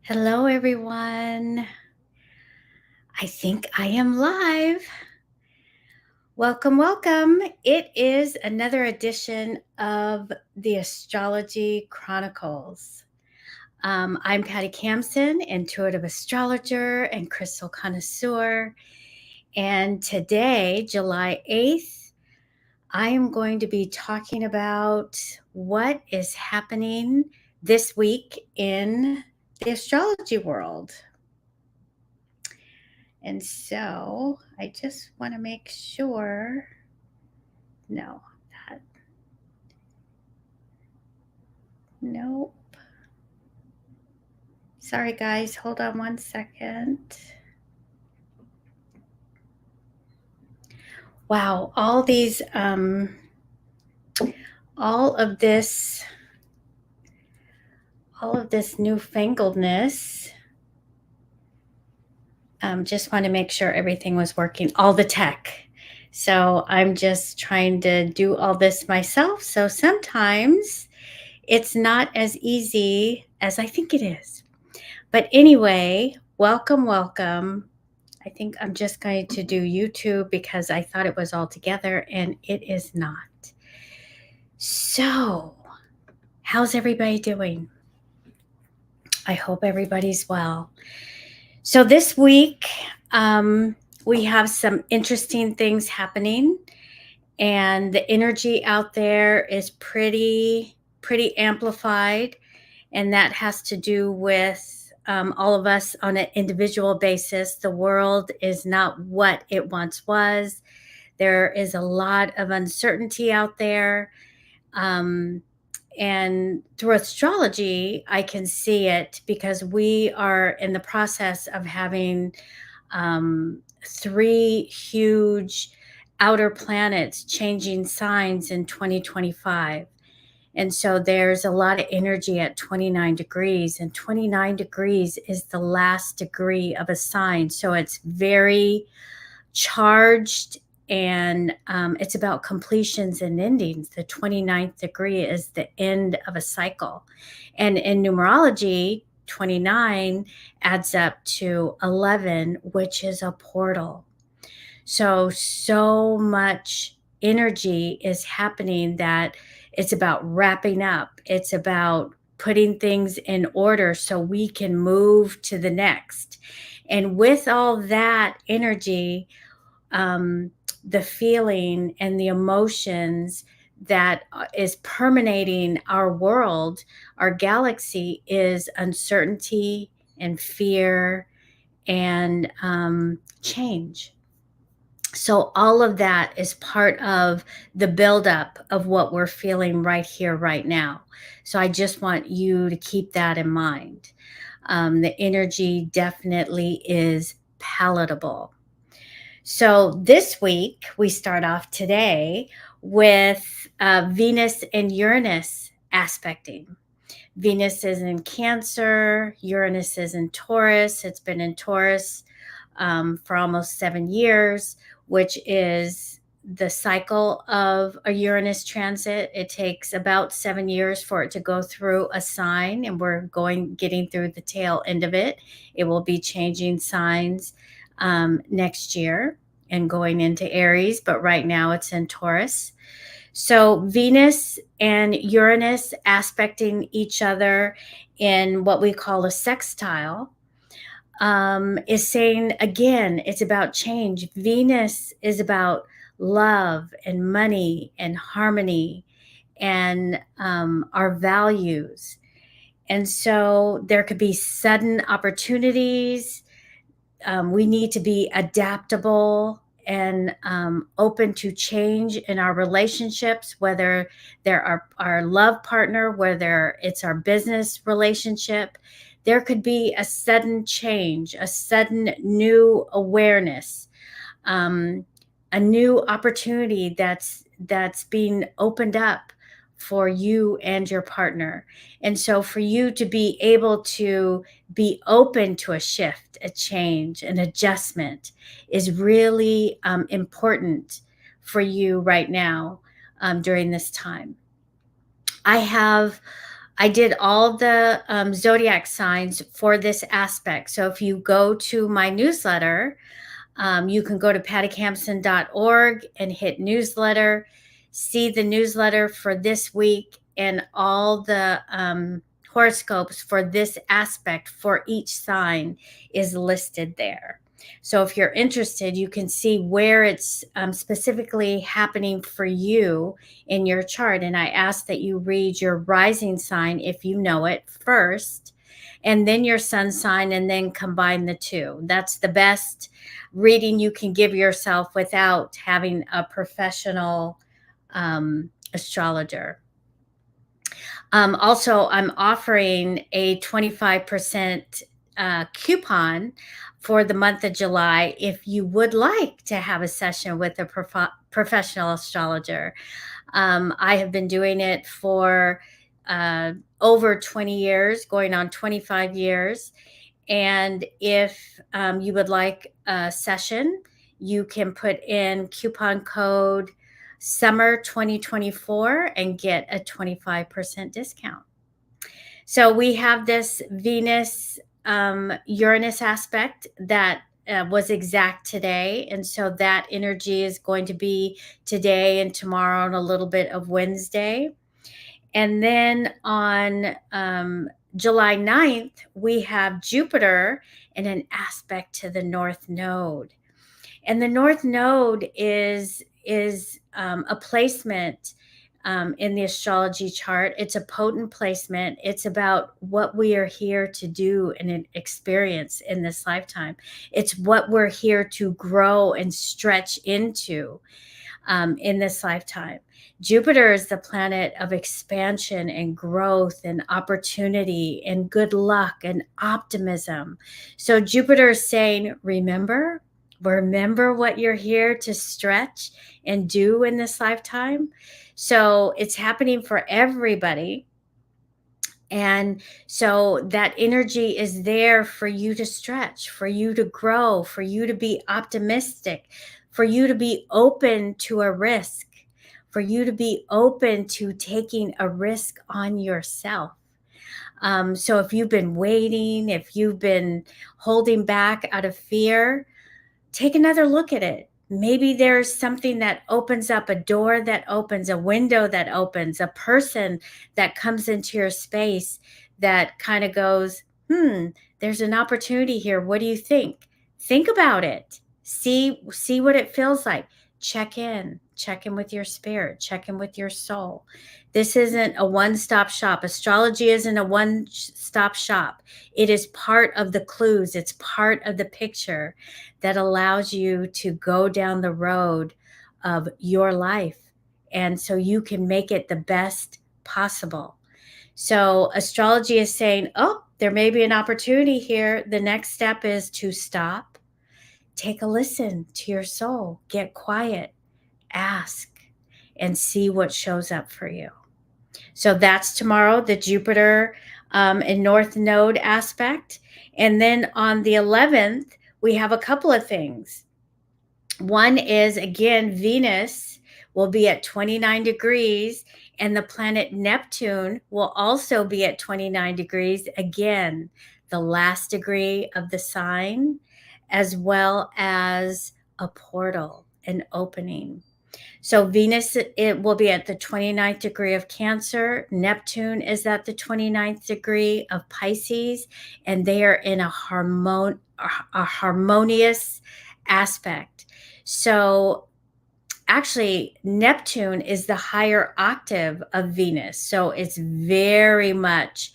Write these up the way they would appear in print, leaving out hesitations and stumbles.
Hello, everyone. I think I am live. Welcome, welcome. It is another edition of the Astrology Chronicles. I'm Patty Campson, intuitive astrologer and crystal connoisseur. And today, July 8th, I am going to be talking about what is happening this week in the astrology world. And so I just want to make sure. No, that. Nope. Sorry, guys. Hold on one second. Wow. All of this newfangledness. Just want to make sure everything was working, all the tech. So I'm just trying to do all this myself. So sometimes it's not as easy as I think it is. But anyway, welcome, welcome. I think I'm just going to do YouTube because I thought it was all together and it is not. So, how's everybody doing? I hope everybody's well. So, this week, we have some interesting things happening, and the energy out there is pretty amplified. And that has to do with all of us on an individual basis. The world is not what it once was. There is a lot of uncertainty out there. And through astrology, I can see it because we are in the process of having three huge outer planets changing signs in 2025. And so there's a lot of energy at 29 degrees, and 29 degrees is the last degree of a sign. So it's very charged, and it's about completions and endings. The 29th degree is the end of a cycle. And in numerology, 29 adds up to 11, which is a portal. So much energy is happening that it's about wrapping up. It's about putting things in order so we can move to the next. And with all that energy, the feeling and the emotions that is permeating our world, our galaxy, is uncertainty and fear and change. So all of that is part of the buildup of what we're feeling right here, right now. So I just want you to keep that in mind. The energy definitely is palatable. So this week, we start off today with Venus and Uranus aspecting. Venus is in Cancer, Uranus is in Taurus. It's been in Taurus for almost 7 years, which is the cycle of a Uranus transit. It takes about 7 years for it to go through a sign, and we're getting through the tail end of it. It will be changing signs next year and going into Aries, but right now it's in Taurus. So Venus and Uranus aspecting each other in what we call a sextile is saying, again, it's about change. Venus is about love and money and harmony and our values. And so there could be sudden opportunities. We need to be adaptable and open to change in our relationships, whether they're our love partner, whether it's our business relationship. There could be a sudden change, a sudden new awareness, a new opportunity that's being opened up for you and your partner. And so for you to be able to be open to a shift, a change, an adjustment is really important for you right now during this time. I have I did all the zodiac signs for this aspect. So if you go to my newsletter, you can go to pattycampson.org and hit newsletter, see the newsletter for this week, and all the horoscopes for this aspect for each sign is listed there. So if you're interested, you can see where it's specifically happening for you in your chart. And I ask that you read your rising sign if you know it first, and then your sun sign, and then combine the two. That's the best reading you can give yourself without having a professional astrologer. Also, I'm offering a 25% coupon for the month of July if you would like to have a session with a professional astrologer. I have been doing it for over 20 years, going on 25 years. And if you would like a session, you can put in coupon code summer 2024 and get a 25% discount. So we have this Venus Uranus aspect that was exact today. And so that energy is going to be today and tomorrow and a little bit of Wednesday. And then on July 9th, we have Jupiter in an aspect to the North Node. And the North Node is a placement in the astrology chart. It's a potent placement. It's about what we are here to do and experience in this lifetime. It's what we're here to grow and stretch into in this lifetime. Jupiter is the planet of expansion and growth and opportunity and good luck and optimism. So Jupiter is saying, remember what you're here to stretch and do in this lifetime. So it's happening for everybody. And so that energy is there for you to stretch, for you to grow, for you to be optimistic, for you to be open to a risk, for you to be open to taking a risk on yourself. So if you've been waiting, if you've been holding back out of fear, take another look at it. Maybe there's something that opens up, a door that opens, a window that opens, a person that comes into your space that kind of goes, there's an opportunity here. What do you think? Think about it. See what it feels like. Check in with your spirit, check in with your soul. This isn't a one-stop shop. Astrology isn't a one-stop shop. It is part of the clues. It's part of the picture that allows you to go down the road of your life. And so you can make it the best possible. So astrology is saying, oh, there may be an opportunity here. The next step is to stop, take a listen to your soul, get quiet, ask, and see what shows up for you. So that's tomorrow, the Jupiter and North Node aspect. And then on the 11th, we have a couple of things. One is, again, Venus will be at 29 degrees, and the planet Neptune will also be at 29 degrees. Again, the last degree of the sign, as well as a portal, an opening. So Venus, it will be at the 29th degree of Cancer. Neptune is at the 29th degree of Pisces, and they are in a harmonious aspect. So actually, Neptune is the higher octave of Venus. So it's very much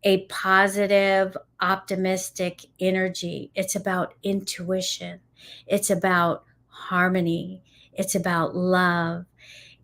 a positive, optimistic energy. It's about intuition. It's about harmony. It's about love.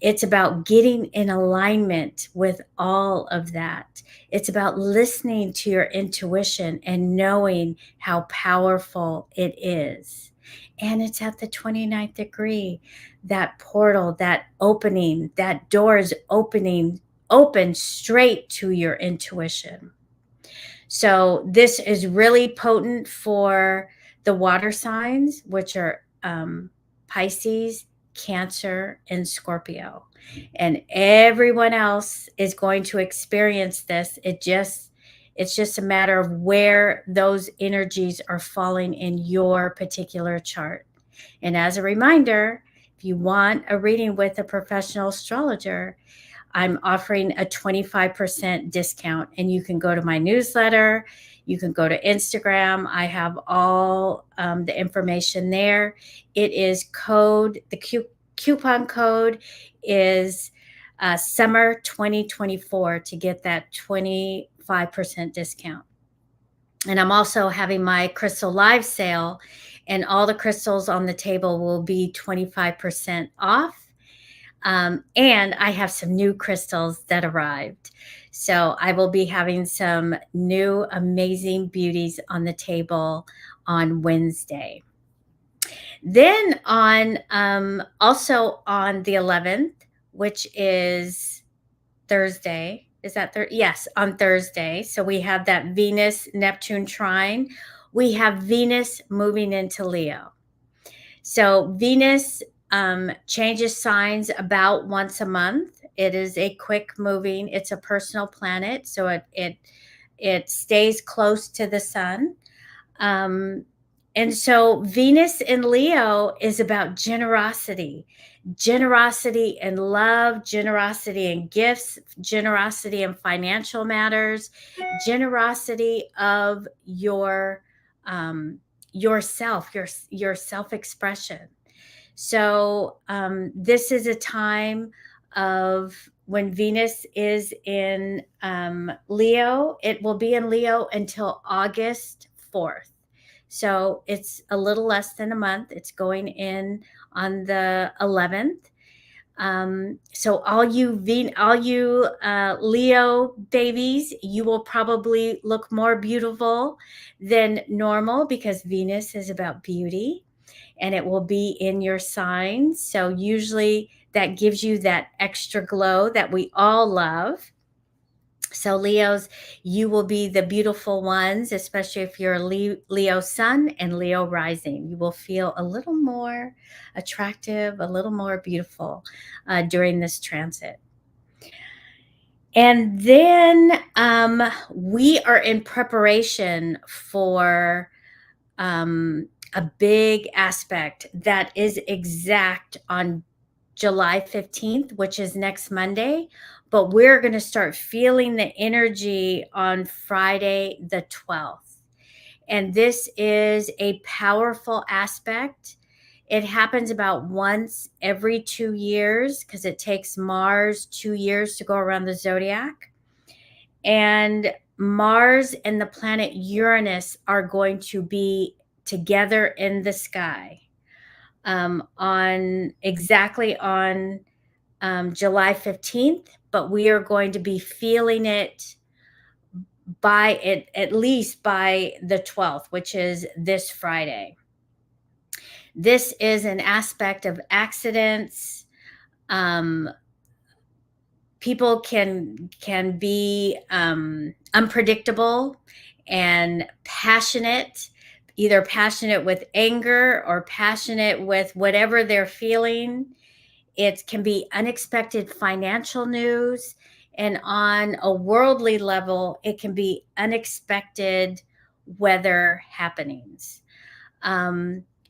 It's about getting in alignment with all of that. It's about listening to your intuition and knowing how powerful it is. And it's at the 29th degree. That portal, that opening, that door is open straight to your intuition. So this is really potent for the water signs, which are Pisces, Cancer, and Scorpio. And everyone else is going to experience this. It's just a matter of where those energies are falling in your particular chart. And as a reminder, if you want a reading with a professional astrologer, I'm offering a 25% discount, and you can go to my newsletter. You can go to Instagram. I have all the information there. It is coupon code is summer 2024 to get that 25% discount. And I'm also having my crystal live sale, and all the crystals on the table will be 25% off. And I have some new crystals that arrived. So I will be having some new amazing beauties on the table on Wednesday. Then on also on the 11th, which is Thursday. Is that Yes, on Thursday. So we have that Venus Neptune trine. We have Venus moving into Leo. So Venus changes signs about once a month. It is a quick moving. It's a personal planet, so it stays close to the sun. And so Venus in Leo is about generosity, generosity in love, generosity in gifts, generosity in financial matters, generosity of yourself, your self-expression. So this is a time of when Venus is in Leo. It will be in Leo until August 4th. So it's a little less than a month. It's going in on the 11th. So all you Leo babies, you will probably look more beautiful than normal because Venus is about beauty, and it will be in your sign. So usually that gives you that extra glow that we all love. So Leos, you will be the beautiful ones, especially if you're a Leo sun and Leo rising. You will feel a little more attractive, a little more beautiful during this transit. And then we are in preparation for a big aspect that is exact on July 15th, which is next Monday. But we're going to start feeling the energy on Friday, the 12th. And this is a powerful aspect. It happens about once every 2 years because it takes Mars 2 years to go around the zodiac. And Mars and the planet Uranus are going to be together in the sky on July 15th, but we are going to be feeling it at least by the 12th, which is this Friday. This is an aspect of accidents. People can be unpredictable and passionate, either passionate with anger or passionate with whatever they're feeling. It can be unexpected financial news. And on a worldly level, it can be unexpected weather happenings.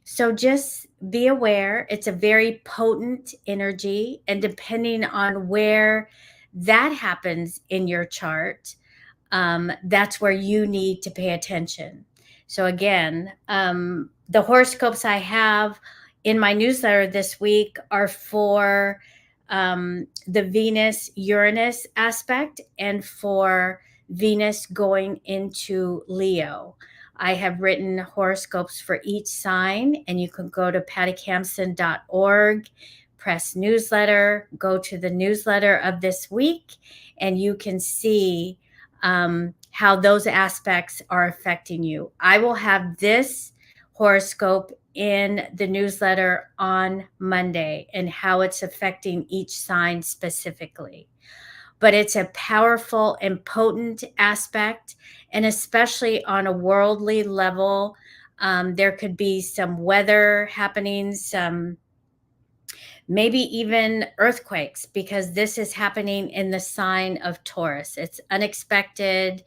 So just be aware. It's a very potent energy. And depending on where that happens in your chart, that's where you need to pay attention. So again, the horoscopes I have in my newsletter this week are for the Venus-Uranus aspect and for Venus going into Leo. I have written horoscopes for each sign, and you can go to pattycampson.org, press newsletter, go to the newsletter of this week, and you can see how those aspects are affecting you. I will have this horoscope in the newsletter on Monday and how it's affecting each sign specifically. But it's a powerful and potent aspect, and especially on a worldly level, there could be some weather happening, some maybe even earthquakes, because this is happening in the sign of Taurus. It's unexpected.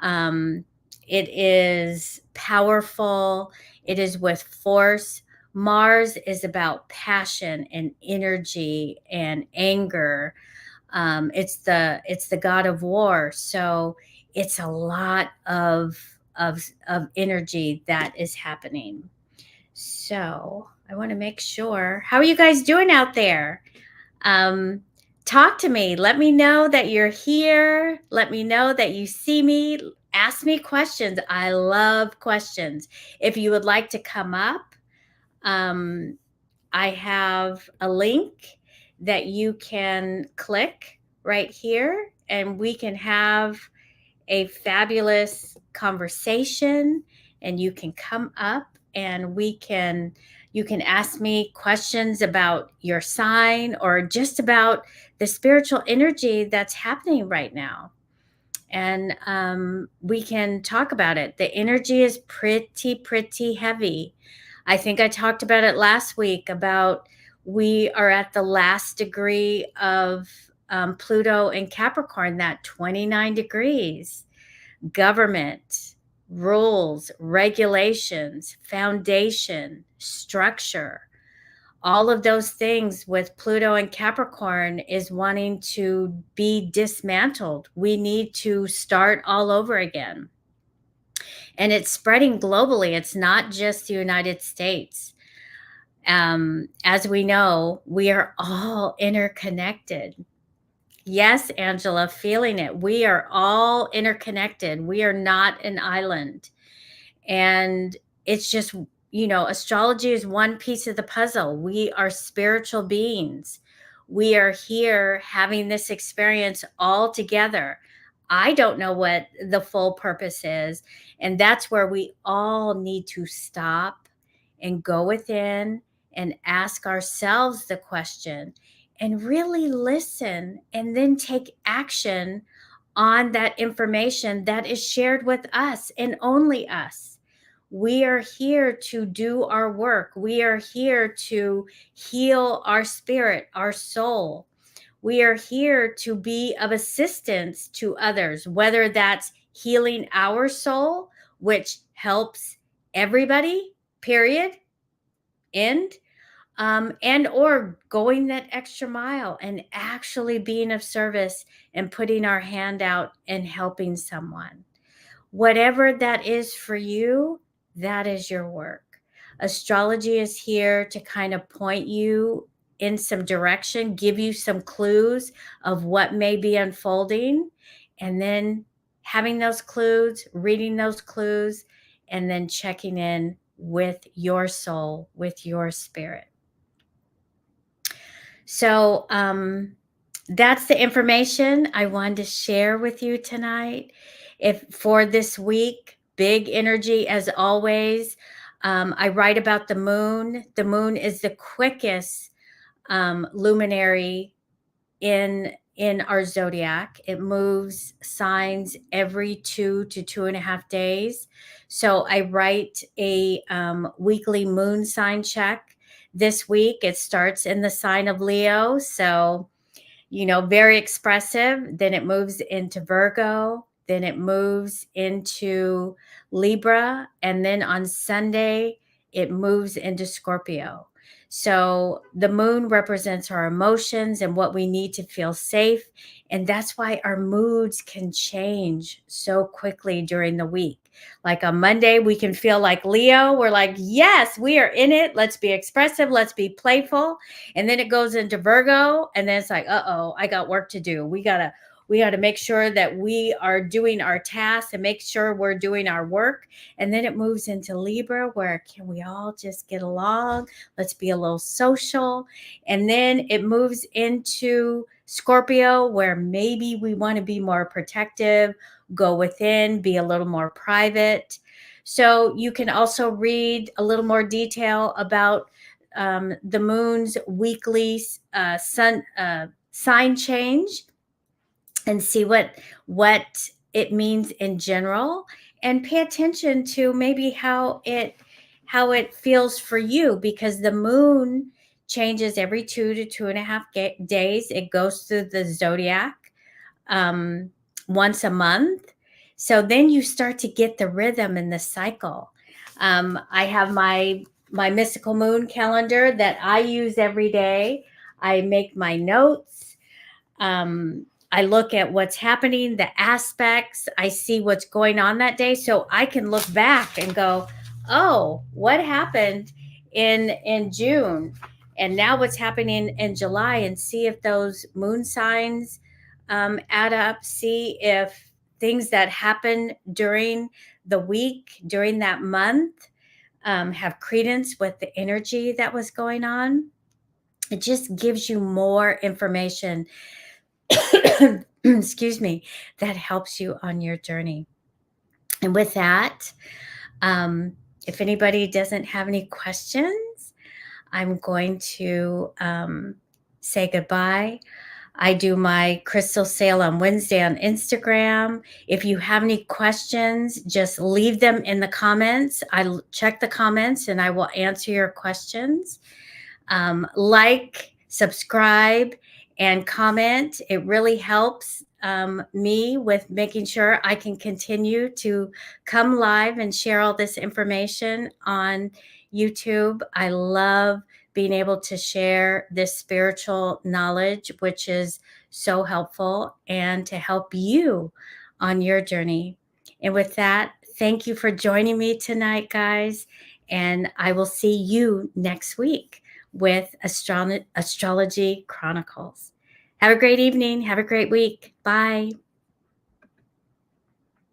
Um, it is powerful. It is with force. Mars is about passion and energy and anger. It's the god of war, so it's a lot of energy that is happening. So I want to make sure. How are you guys doing out there? Um, Talk to me. Let me know that you're here. Let me know that you see me. Ask me questions. I love questions. If you would like to come up, um, I have a link that you can click right here, and we can have a fabulous conversation. And you can come up and you can ask me questions about your sign, or just about the spiritual energy that's happening right now. And we can talk about it. The energy is pretty heavy. I think I talked about it last week, about we are at the last degree of Pluto in Capricorn, that 29 degrees. Government, rules, regulations, foundation, structure, all of those things with Pluto and Capricorn is wanting to be dismantled. We need to start all over again. And it's spreading globally. It's not just the United States. As we know, we are all interconnected. Yes, Angela, feeling it. We are all interconnected. We are not an island. And it's just, astrology is one piece of the puzzle. We are spiritual beings. We are here having this experience all together. I don't know what the full purpose is. And that's where we all need to stop and go within and ask ourselves the question and really listen, and then take action on that information that is shared with us and only us. We are here to do our work. We are here to heal our spirit, our soul. We are here to be of assistance to others, whether that's healing our soul, which helps everybody, period, end, and or going that extra mile and actually being of service and putting our hand out and helping someone. Whatever that is for you, that is your work. Astrology is here to kind of point you in some direction, give you some clues of what may be unfolding, and then having those clues, reading those clues, and then checking in with your soul, with your spirit. So that's the information I wanted to share with you tonight. If for this week, big energy as always. I write about the moon. The moon is the quickest luminary in our zodiac. It moves signs every 2 to 2.5 days. So I write a weekly moon sign check. This week it starts in the sign of Leo, so very expressive. Then it moves into Virgo, then it moves into Libra, and then on Sunday it moves into Scorpio. So the moon represents our emotions and what we need to feel safe. And that's why our moods can change so quickly during the week. Like on Monday, we can feel like Leo. We're like, yes, we are in it. Let's be expressive. Let's be playful. And then it goes into Virgo. And then it's like, uh-oh, I got work to do. We gotta make sure that we are doing our tasks and make sure we're doing our work. And then it moves into Libra, where can we all just get along? Let's be a little social. And then it moves into Scorpio, where maybe we want to be more protective, go within, be a little more private. So you can also read a little more detail about the moon's weekly sign change, and see what it means in general, and pay attention to maybe how it feels for you, because the moon changes every 2 to 2.5 days. It goes through the zodiac um, once a month. So then you start to get the rhythm and the cycle. I have my mystical moon calendar that I use every day. I make my notes. I look at what's happening, the aspects. I see what's going on that day, so I can look back and go, "Oh, what happened in June, and now what's happening in July?" And see if those moon signs add up. See if things that happen during the week, during that month, have credence with the energy that was going on. It just gives you more information excuse me, that helps you on your journey. And with that, um, if anybody doesn't have any questions, I'm going to say goodbye. I do my crystal sale on Wednesday on Instagram. If you have any questions, just leave them in the comments. Check the comments and I will answer your questions. Like, subscribe, and comment. It really helps me with making sure I can continue to come live and share all this information on YouTube. I love being able to share this spiritual knowledge, which is so helpful, and to help you on your journey. And with that, thank you for joining me tonight, guys. And I will see you next week with Astrology Chronicles. Have a great evening. Have a great week. Bye.